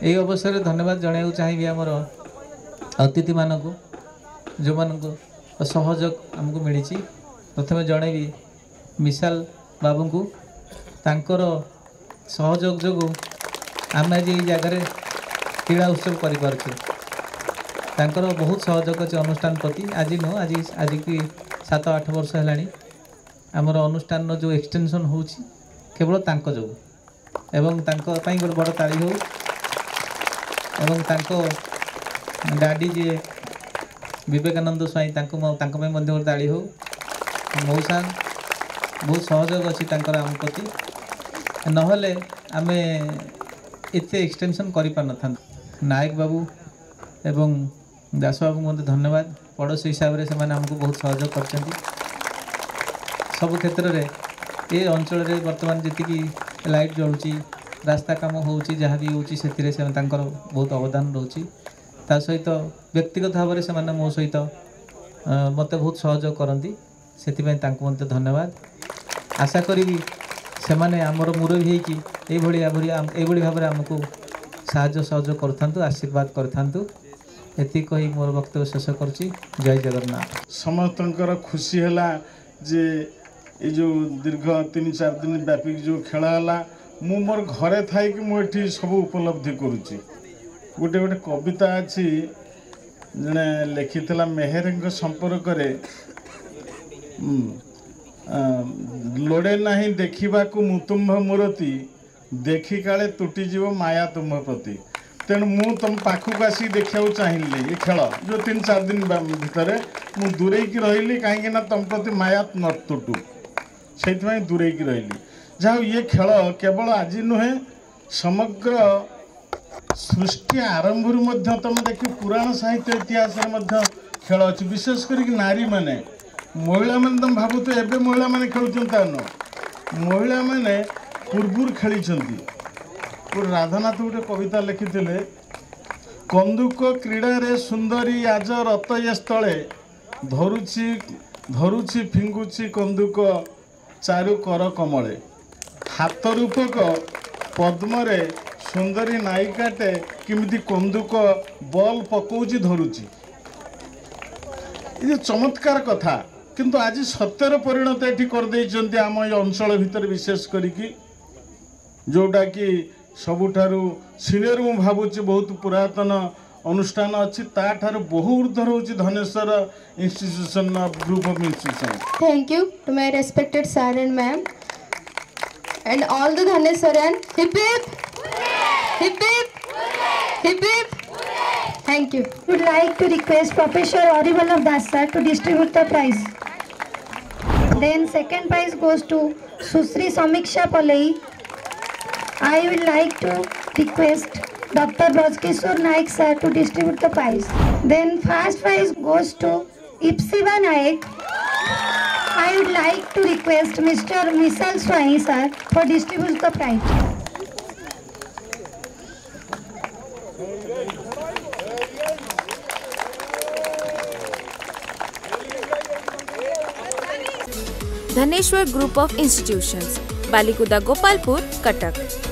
यही अवसर में धन्यवाद जनाइक चाहिए आमर अतिथि मानक जो मान सहयोग आमको मिली। प्रथम जनइबी मिसाल बाबू को तांकर सहयोग जो आम आज ये जगार क्रीड़ा उत्सव कर बहुत सहयोग अच्छे अनुष्ठान प्रति आज नुह आज की 7-8 वर्ष है आमर अनुष्ठान जो एक्सटेंशन हो केवल तांको जो एवं तांको पाई गोटे बड़ ताली हो एवं तांको डाडी जी विवेकानंद स्वाई गोटे ताली हो मौसा बहुत सहयोग अच्छी आम प्रति नहले आम एते एक्सटेंशन कर पार न नायक बाबू एवं दास बाबू मत धन्यवाद पड़ोसी हिसाब से आमको बहुत सहयोग कर सब क्षेत्र में ये अंचल में बर्तमान जी लाइट जलुची रास्ता काम हो जहाँ भी होती बहुत अवदान रोचे ता सहित व्यक्तिगत भाव से मो सहित मत बहुत सहयोग करती से धन्यवाद आशा करी से आमर मुरबी होई भाव आमको साहाय्य सहयोग कर आशीर्वाद कर कही मोर वक्तव्य शेष कर जय जगन्नाथ। समस्त खुशी है जे ये जो दीर्घ 3-4 दिन व्यापी जो खेल है मु मोर घरे थी कि मुझे सब उपलब्धि करुच्ची। गोटे गोटे कविता अच्छी जड़े लिखी मेहर संपर्क लोड़े नहीं देखा मुतुंभ मूर्ति देखी काले तुटीज माया तुम्ह प्रति तेणु मु तुम पाखक आसिक देखा चाहिए ये खेल जो 3-4 दिन भितर मु दूरेकी रही कहीं तुम प्रति माया न तुटू से दूरेकी रही जहाँ ये खेल केवल आज नुहे समग्र सृष्टि आरंभ तुम देख पुराण साहित्य इतिहास खेल अच्छी विशेष करके नारी माने महिला माने तुम भावु तो एवं महिला माने खेलुंता न महिला माने पूर्व खेली राधानाथ गोटे कविता लिखिते कंदुक क्रीड़ा रे सुंदरी आज रत ये स्थले धरुची फिंगुची कंदुक चारु कर कमले हाथ रूपक पद्मरे सुंदरी नायिकाटे किमिति कंदुक बल पकौची धरुची ये चमत्कार कथा किंतु आज सत्यर परिणत ये कर आम अंचल भितर विशेष करी जोटा कि सबुठारु सीनियर मु भावुची बहुत पुरातन अनुष्ठान अच्छी ताठारु बहु ऊर्ध्वर होची Dhaneswar institution group of institution. Thank you to my respected sir and ma'am and all the Dhaneswarian hip hip hip hip hip hip. Thank you. Would like to request Professor Auribal Das sir to distribute the prize. Then second prize goes to Susri Samiksha Palai. I would like to request Dr. Brajkishore Naik sir to distribute the prize. Then first prize goes to Ipsiba Naik. I would like to request Mr. Misal Swai sir for distribute the prize. Dhaneswar group of institutions Balikuda Gopalpur Cuttack.